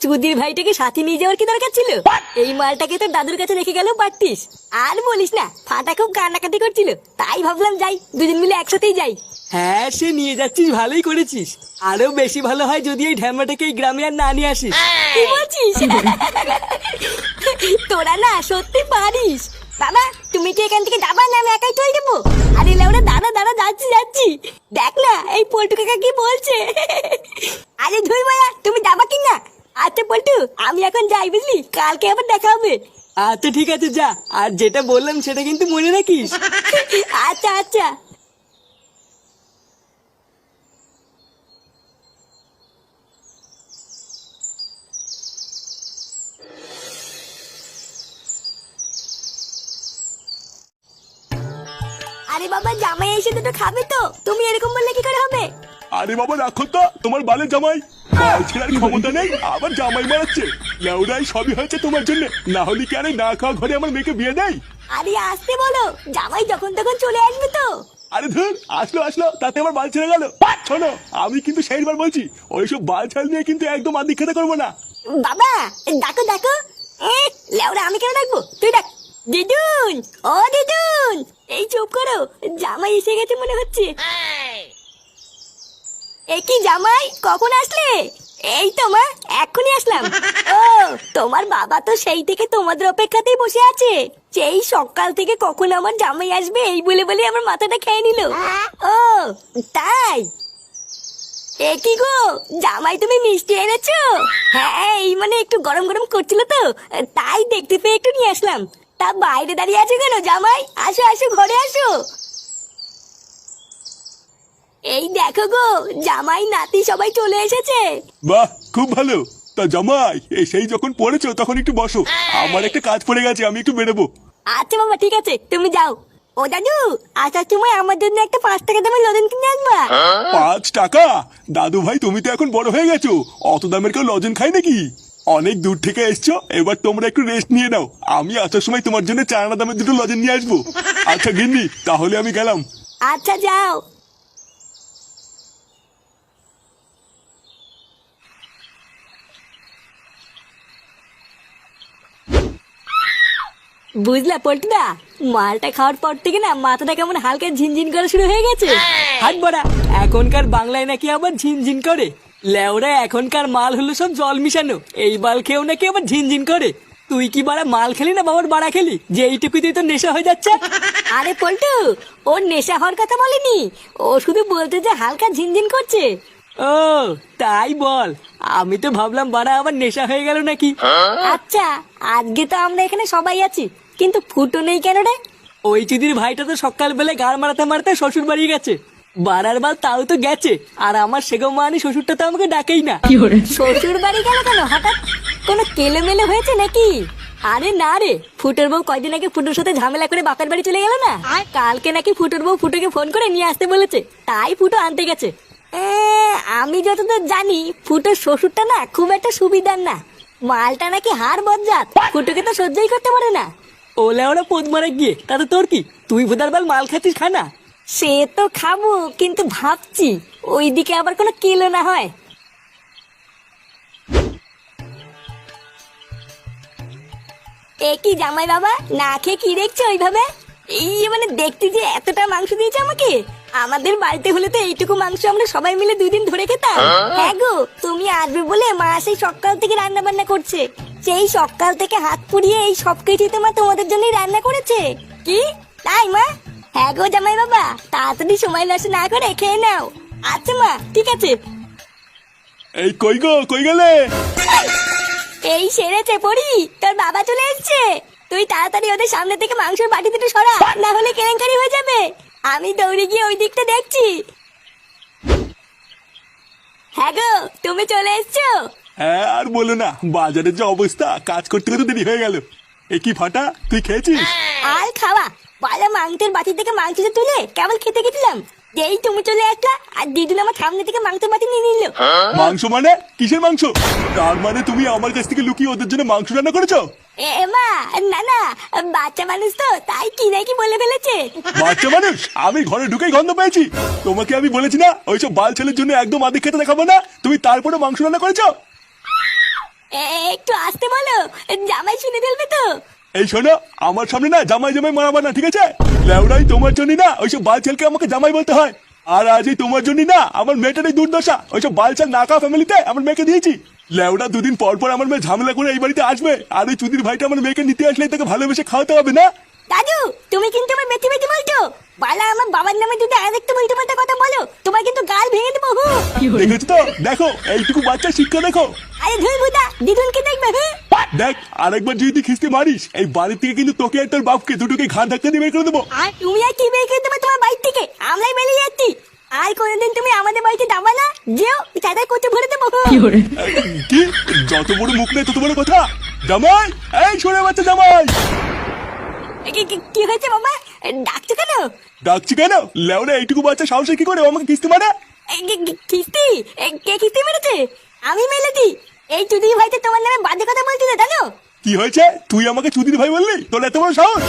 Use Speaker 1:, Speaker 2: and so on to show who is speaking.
Speaker 1: চুদির ভাইটাকে সাথে নিয়ে যাওয়ার কি দরকার ছিল? এই মালটাকে তো দাদুর কাছে রেখে গেলেও পারতিস। আর বলিস না, ফাটা খুব কান্নাকাটি করছিল, তাই ভাবলাম যাই, দুজন মিলে একসাথেই যাই।
Speaker 2: হ্যাঁ, সে নিয়ে যাচ্ছিস, ভালোই করেছিস। আরো বেশি ভালো হয় যদি এই ঢ্যামাটাকে এই গ্রামে আর না নিয়ে আসিস।
Speaker 1: কি বলছিস? তোরা না সত্যি পারিস। বাবা, তুমি কি এখান থেকে যাবা না আমি একাই চলে যাবো? আরে লেওরা, দাঁড়া দাঁড়া, যাচ্ছি যাচ্ছি। দেখ না এই পল্টু কাকা কি বলছে। আরে ধুই মায়া, তুমি যাবা কি না? আচ্ছা পল্টু, আমি এখন যাই, বুঝলি, কালকে আবার দেখা হবে।
Speaker 2: আচ্ছা ঠিক আছে, যা। আর যেটা বললাম সেটা কিন্তু মনে রাখিস।
Speaker 1: আচ্ছা আচ্ছা। আরে বাবা, জামাই এসে দুটো খাবে তো, তুমি এরকম বললে কি করে হবে?
Speaker 3: আরে বাবা রাখো তো, তোমার বালের জামাই বাল ছেড়ার ক্ষমতা নেই, আবার জামাই মারাচ্ছে। লেউরাই সবই হয়েছে তোমার জন্য, না হলে কি আরে না খাওয়া ঘরে আমার মেয়েকে বিয়ে দেয়?
Speaker 1: আরে আসতে বলো, জামাই যখন তখন চলে আসবে তো।
Speaker 3: আরে ধর, আসলো আসলো, তাতে আমার বাল ছেড়ে গেল। শোনো, আমি কিন্তু সেইবার বলছি, ওইসব বাল ছাল নিয়ে কিন্তু একদম আদিক্ষেতা করবো না।
Speaker 1: বাবা, ডাকো ডাকো। লেওরা, আমি কেন ডাকবো, তুই ডাক। দিদুন, ও দিদুন, এই চুপ করো, জামাই এসে গেছে মনে হচ্ছে। এ কি জামাই, কখন আসলে? এই তো মা, এক্ষুনি আসলাম। ও, তোমার বাবা তো সেই থেকে তোমাদের অপেক্ষাতেই বসে আছে। সেই সকাল থেকে কখন আমার জামাই আসবে এই বলে বলে আমার মাথাটা খেয়ে নিল। ও তাই? এ কি গো, জামাই তুমি মিষ্টি এনেছো? হ্যাঁ, এই মানে একটু গরম গরম করছিল তো, তাই দেখতে পেয়ে একটু নিয়ে আসলাম। তা বাইরে দাঁড়িয়ে আছো কেন জামাই? আসো আসো, ঘরে আসো। এই দেখো গো, জামাই নাতি সবাই চলে এসেছে।
Speaker 3: বাহ, খুব ভালো। তা জামাই, সেই যখন পড়েছো তখন একটু বসো, আমার একটা কাজ পড়ে গেছে, আমি একটু বেরোবো।
Speaker 1: আচ্ছা বাবা, ঠিক আছে, তুমি যাও। ও দাদু, আসার সময় আমার জন্য একটা 5 টাকা দামের লজেন কিনে আনবা।
Speaker 3: 5 টাকা? দাদু ভাই, তুমি তো এখন বড় হয়ে গেছো, অত দামের কেউ লজেন খায় নাকি? অনেক দূর থেকে এসছো, এবার তোমরা একটু রেস্ট নিয়ে নাও, আমি আসার সময় তোমার জন্য 4 আনা দামের দুটো লজেন নিয়ে আসবো। আচ্ছা গিন্নি, তাহলে আমি গেলাম।
Speaker 1: আচ্ছা যাও। বুঝলা পল্টুদা, মালটা খাওয়ার পর থেকে না মাথাটা কেমন হালকা ঝিনঝিন করা শুরু হয়ে গেছে।
Speaker 2: হাট বড়া, এখনকার বাংলায় নাকি আবার ঝিনঝিন করে? লেওরা, এখনকার মাল হলো সব জল মিশানো, এই বাল খেয়েও নাকি আবার ঝিনঝিন করে। তুই কি বাড়া মাল খেলি না বাবার বাড়া খেলি যে এইটুকুতেই তো নেশা হয়ে যাচ্ছে?
Speaker 1: আরে পল্টু, ওর নেশা হওয়ার কথা বলেনি, ও শুধু বলতে যে হালকা ঝিনঝিন করছে।
Speaker 2: ও তাই বল, আমি তো ভাবলাম বাড়া আবার নেশা হয়ে গেল নাকি।
Speaker 1: আচ্ছা, আজকে তো আমরা এখানে সবাই আছি, কিন্তু ফুটো নেই কেন রে?
Speaker 2: ওই চুদির ভাইটা তো সকালবেলা গাড় মারাতে মারাতে শ্বশুর বাড়ি গেছে। বাড়ার বাল তাও তো গেছে, আর আমার সেগো মানি শ্বশুরটা তো আমাকে ডাকেই না।
Speaker 1: শ্বশুর বাড়ি গেল কেন হঠাৎ? কোনো কেলেমেলে হয়েছে নাকি? আরে না রে, ফুটোর বউ কয়দিন আগে ফুটোর সাথে ঝামেলা করে বাপের বাড়ি চলে গেল না, কালকে নাকি ফুটোর বউ ফুটোকে ফোন করে নিয়ে আসতে বলেছে, তাই ফুটো আনতে গেছে। আমি যতদূর জানি ফুটোর শ্বশুরটা না খুব একটা সুবিধার না, মালটা নাকি হাড় বজ্জাত, ফুটোকে তো সহ্যই করতে পারে না।
Speaker 2: ওলে ওরা পোদ মারা গিয়ে তাতে তোর কি? তুই ভোদার বাল মাল খাচ্ছিস, খানা।
Speaker 1: সে তো খাবো, কিন্তু ভাবছি ওইদিকে আবার কোনো কেলো না হয়। এ কি জামাই বাবা, না খেয়ে কি দেখছো ওইভাবে? এই মানে দেখতে যে এতটা মাংস দিয়েছে আমাকে, আমাদের বাড়িতে হলে তো এইটুকু মাংস আমরা সবাই মিলে 2 দিন ধরে খেতাম। হ্যাঁ গো, তুমি আসবে বলে মা সেই সকাল থেকে রান্না বান্না করছে, সেই সকাল থেকে হাত পুড়িয়ে এই সব কিছুই তো মা তোমাদের জন্যই রান্না করেছে। কি তাই মা? হ্যাঁ গো জামাই বাবা, তাড়াতাড়ি সময় নষ্ট না করে খেয়ে নাও। আচ্ছা মা, ঠিক আছে।
Speaker 3: এই কই গো, কই গেলে?
Speaker 1: এই সেরেছে পড়ি, তোর বাবা চলে এসেছে। তুই তাড়াতাড়ি ওদের সামনে থেকে মাংসের বাটি দুটো সরা, না হলে কেলেঙ্কারি হয়ে যাবে। আমি দৌড়ে গিয়ে ওই দিকটা দেখছি। হ্যাঁ গো, তুমি চলে এসছো?
Speaker 3: হ্যাঁ, আর বলো না, বাজারের যে অবস্থা, কাজ করতে করতে দেরি হয়ে গেল। এ কি ফাটা, তুই খেয়েছিস?
Speaker 1: আর খাওয়া পালা, মাংসের বাটি থেকে মাংসটা তুলে কেবল খেতে গেছিলাম, যেই তুমি চলে আসলা আর দিদুন আমার সামনে থেকে মাংসের বাটি নিয়ে নিল।
Speaker 3: মাংস মানে? কিসের মাংস? তার মানে তুমি আমার কাছ থেকে লুকিয়ে ওদের জন্য মাংস রান্না করেছো?
Speaker 1: এ মা, না না, বাচ্চা মানুষ তো তাই কি নাকি বলে ফেলেছে।
Speaker 3: বাচ্চা মানুষ? আমি ঘরে ঢুকেই গন্ধ পেয়েছি। তোমাকে আমি বলেছি না ওইসব বাল ছেলের জন্য একদম আদিক্ষেতা দেখাবো না, তুমি তারপরে মাংস রান্না করেছো?
Speaker 1: একটু আসতে বলো, জামাই শুনে ফেলবে তো।
Speaker 3: এই শোনো, আমার সামনে না জামাই জামাই মারাবার না, ঠিক আছে? লেওড়াই তোমার জন্য না ওইসব বালছেলকে আমাকে জামাই বলতে হয়। আর আজ এই তোমার জন্য না আমার মেয়েটারই দুর্দশা, ওইসব বালছেল নাকা ফ্যামিলিতে আমার মেয়েকে দিয়েছি। লেওড়া দুদিন পর পর আমার মেয়ে ঝামেলা করে এই বাড়িতে আসবে, আর ওই চুদির ভাইটা আমার মেয়েকে নিতে আসলে তাকে ভালোবেসে খাওয়াতে হবে না?
Speaker 1: দাদু, তুমি কিন্তু আমার বেশি বেশি বলছো। বালা আমার বাবার নামে যদি আরেকটু উল্টো পাল্টা কথা বলো, তোমার কিন্তু গাল ভেঙে দেবো।
Speaker 3: দেখেছো তো? দেখো এইটুকু বাচ্চা শিক্ষা দেখো।
Speaker 1: আরে ধুই বুদা, দিদুনকে দেখবে।
Speaker 3: দেখ, আরেকবার যদি খিস্তি মারিস এই বাড়ি থেকে কিন্তু তোকে আর তোর বাপকে দুটোকে ঘাট ধাক্কা দিয়ে বের করে দেবো।
Speaker 1: আর তুমি আর কি বের করে দেবে তোমার বাড়ি থেকে? আমরাই বেরিয়ে যাচ্ছি। আর কোনোদিন তুমি আমাদের বাড়িতে দাবা না, যেও তাদের কচু ভরে দেবো।
Speaker 3: কি? যত বড় মুখ নেই তত বড় কথা। জামাই, এই শোনে বাচ্চা জামাই।
Speaker 1: কি হয়েছে বাবা, ডাকছো কেন?
Speaker 3: ডাকছি কেন? লেওরা এইটুকু বাচ্চা সাহসে কি করে ও আমাকে কিস্তি মারে?
Speaker 1: কিস্তি? কে কিস্তি মেরেছে? আমি মেরেছি। এই চুদি ভাইতে তোমার নামে বাজে কথা বলছিল জানো?
Speaker 3: কি হয়েছে? তুই আমাকে চুদির ভাই বললি? তোর এত বড় সাহস?